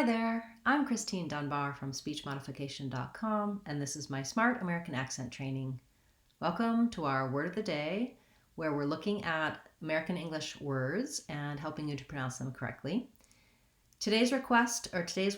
Hi there, I'm Christine Dunbar from SpeechModification.com, and this is my Smart American Accent Training. Welcome to our Word of the Day, where we're looking at American English words and helping you to pronounce them correctly. Today's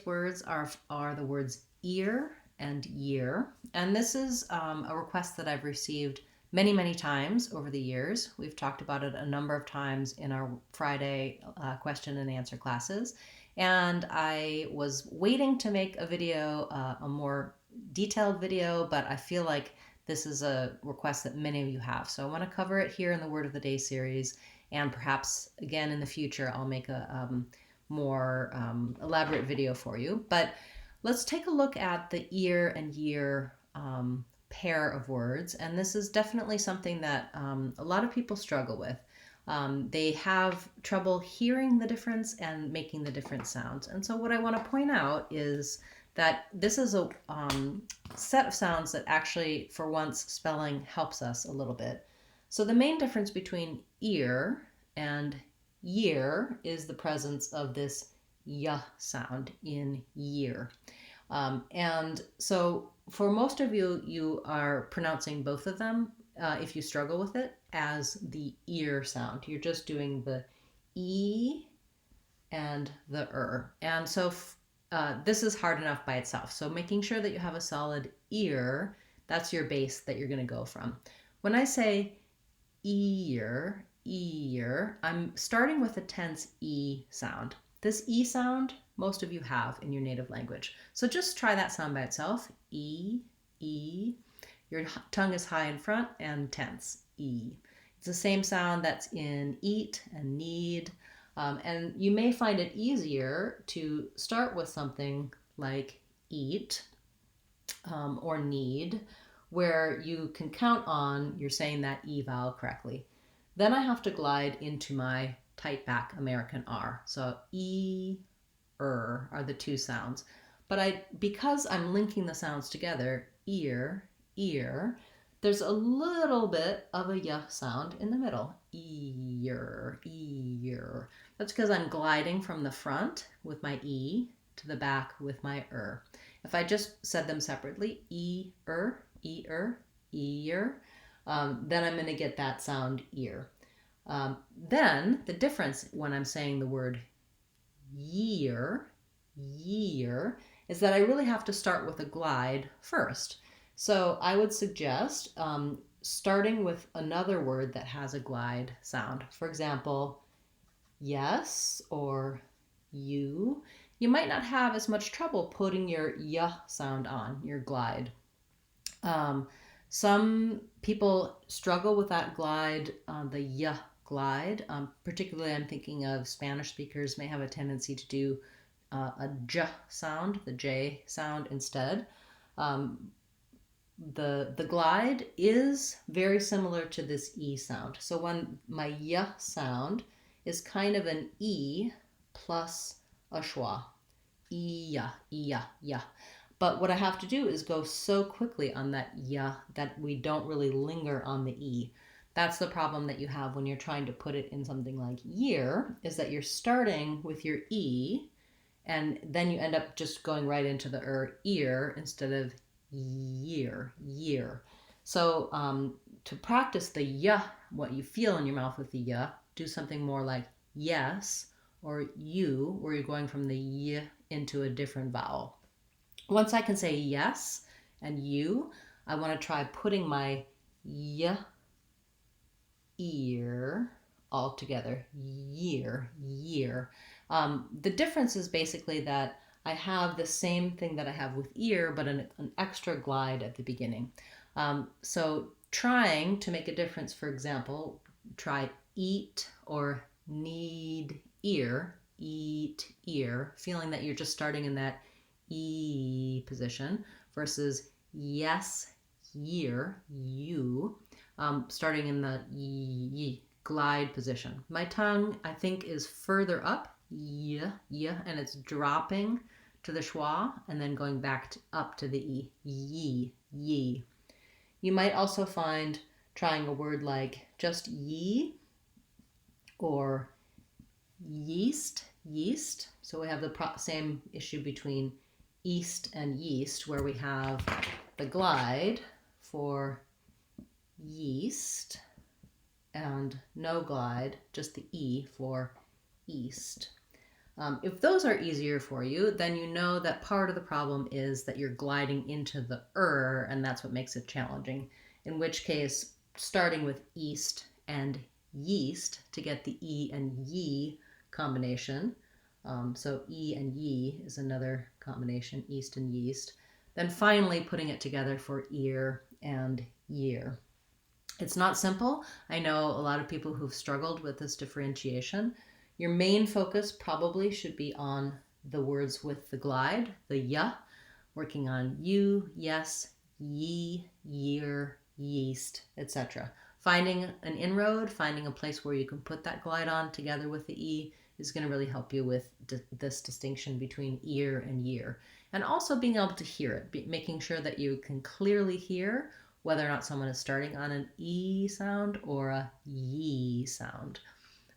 words are the words ear and year, and this is a request that I've received many times over the years. We've talked about it a number of times in our Friday question and answer classes. And I was waiting to make a video, a more detailed video, but I feel like this is a request that many of you have. So I want to cover it here in the Word of the Day series, and perhaps again in the future I'll make a more elaborate video for you. But let's take a look at the ear and year pair of words, and this is definitely something that a lot of people struggle with. They have trouble hearing the difference and making the different sounds. And so what I want to point out is that this is a set of sounds that actually, for once, spelling helps us a little bit. So the main difference between ear and year is the presence of this y sound in year. And so for most of you, you are pronouncing both of them, if you struggle with it, as the ear sound. You're just doing the E and the And so this is hard enough by itself. So making sure that you have a solid ear, that's your base that you're going to go from. When I say ear, I'm starting with a tense E sound. This E sound, most of you have in your native language. So just try that sound by itself. E, E. Your tongue is high in front and tense. E. It's the same sound that's in eat and need. And you may find it easier to start with something like eat or need, where you can count on you're saying that E vowel correctly. Then I have to glide into my tight back American R. So E, are the two sounds. But because I'm linking the sounds together, ear, there's a little bit of a y sound in the middle. Ear. That's because I'm gliding from the front with my E to the back with my If I just said them separately, ear, then I'm going to get that sound ear. Then the difference when I'm saying the word year, is that I really have to start with a glide first. So I would suggest starting with another word that has a glide sound. For example, yes or you. You might not have as much trouble putting your y sound on, your glide. Some people struggle with that glide, the y glide. Particularly I'm thinking of Spanish speakers may have a tendency to do a j sound, the j sound instead. The glide is very similar to this E sound. So when my y sound is kind of an E plus a schwa. E-ya. But what I have to do is go so quickly on that y that we don't really linger on the E. That's the problem that you have when you're trying to put it in something like year, is that you're starting with your E, and then you end up just going right into the ear instead of year. So to practice the y, what you feel in your mouth with the y, do something more like yes or you, where you're going from the y into a different vowel. Once I can say yes and you, I want to try putting my y ear all together. Year. The difference is basically that I have the same thing that I have with ear, but an extra glide at the beginning. So trying to make a difference, for example, try eat or need ear, eat ear, feeling that you're just starting in that E position versus yes, year, you, starting in the y glide position. My tongue, I think, is further up, and it's dropping to the schwa and then going back up to the E, ye. You might also find trying a word like just ye or yeast, So we have the same issue between east and yeast, where we have the glide for yeast and no glide, just the E for east. If those are easier for you, then you know that part of the problem is that you're gliding into the and that's what makes it challenging. In which case, starting with east and yeast to get the E and ye combination. So E and ye is another combination, east and yeast. Then finally putting it together for ear and year. It's not simple. I know a lot of people who've struggled with this differentiation. Your main focus probably should be on the words with the glide, the ya, working on you, yes, ye, year, yeast, etc. Finding an inroad, finding a place where you can put that glide on together with the E is going to really help you with this distinction between ear and year. And also being able to hear it, making sure that you can clearly hear whether or not someone is starting on an E sound or a ye sound.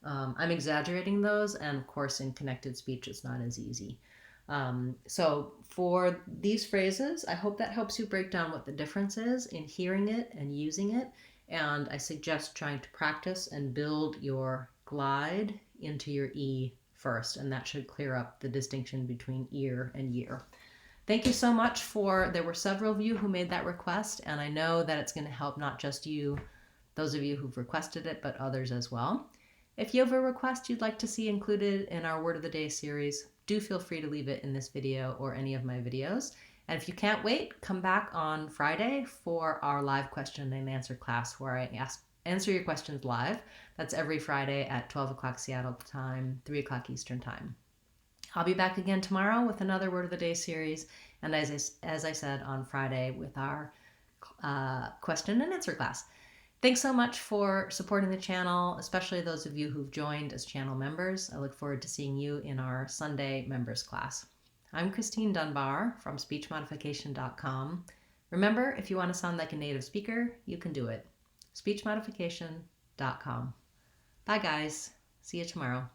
I'm exaggerating those, and of course in connected speech it's not as easy. So for these phrases, I hope that helps you break down what the difference is in hearing it and using it, and I suggest trying to practice and build your glide into your E first, and that should clear up the distinction between ear and year. Thank you so much there were several of you who made that request, and I know that it's going to help not just you, those of you who've requested it, but others as well. If you have a request you'd like to see included in our Word of the Day series, do feel free to leave it in this video or any of my videos. And if you can't wait, come back on Friday for our live question and answer class where I answer your questions live. That's every Friday at 12 o'clock Seattle time, 3 o'clock Eastern time. I'll be back again tomorrow with another Word of the Day series, and as I said, on Friday with our question and answer class. Thanks so much for supporting the channel, especially those of you who've joined as channel members. I look forward to seeing you in our Sunday members class. I'm Christine Dunbar from SpeechModification.com. Remember, if you want to sound like a native speaker, you can do it. SpeechModification.com. Bye guys. See you tomorrow.